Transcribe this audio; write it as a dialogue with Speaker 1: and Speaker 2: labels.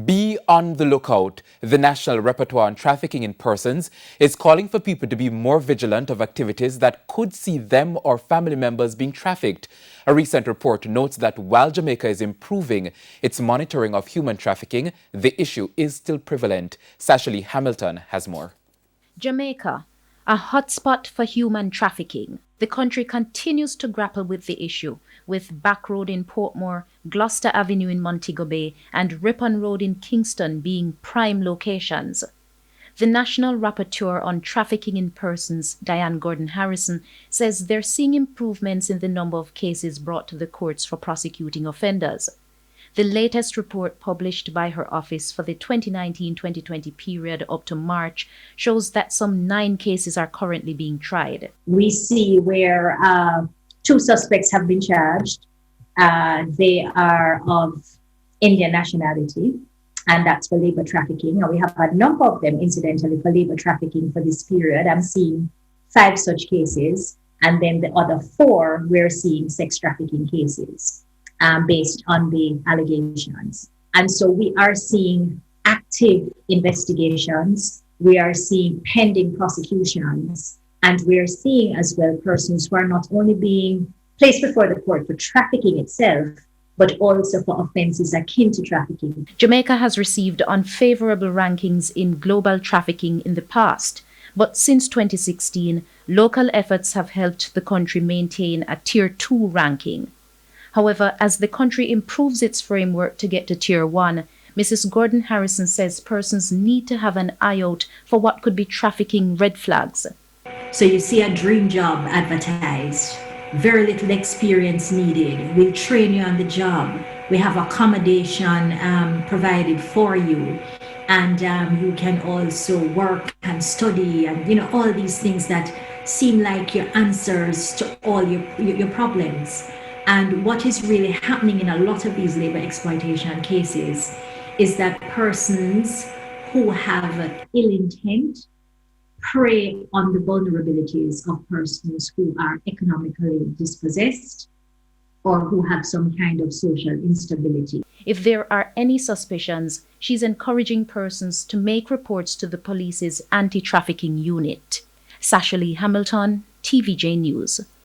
Speaker 1: Be on the lookout. The National Repertoire on Trafficking in Persons is calling for people to be more vigilant of activities that could see them or family members being trafficked. A recent report notes that while Jamaica is improving its monitoring of human trafficking, the issue is still prevalent. Sashali Hamilton has more.
Speaker 2: Jamaica, a hotspot for human trafficking. The country continues to grapple with the issue, with Back Road in Portmore, Gloucester Avenue in Montego Bay, and Ripon Road in Kingston being prime locations. The National Rapporteur on Trafficking in Persons, Diane Gordon-Harrison, says they're seeing improvements in the number of cases brought to the courts for prosecuting offenders. The latest report published by her office for the 2019-2020 period up to March shows that some 9 cases are currently being tried.
Speaker 3: We see where 2 suspects have been charged. They are of Indian nationality, and that's for labor trafficking. And we have a number of them, incidentally, for labor trafficking for this period. I'm seeing 5 such cases, and then the other 4, we're seeing sex trafficking cases. Based on the allegations. And so we are seeing active investigations, we are seeing pending prosecutions, and we're seeing as well persons who are not only being placed before the court for trafficking itself, but also for offenses akin to trafficking.
Speaker 2: Jamaica has received unfavorable rankings in global trafficking in the past, but since 2016, local efforts have helped the country maintain a Tier 2 ranking. However, as the country improves its framework to get to Tier 1, Mrs. Gordon-Harrison says persons need to have an eye out for what could be trafficking red flags.
Speaker 4: So you see a dream job advertised, very little experience needed. We'll train you on the job. We have accommodation provided for you. And you can also work and study and, all these things that seem like your answers to all your problems. And what is really happening in a lot of these labor exploitation cases is that persons who have ill intent prey on the vulnerabilities of persons who are economically dispossessed or who have some kind of social instability.
Speaker 2: If there are any suspicions, she's encouraging persons to make reports to the police's anti-trafficking unit. Sashali Hamilton, TVJ News.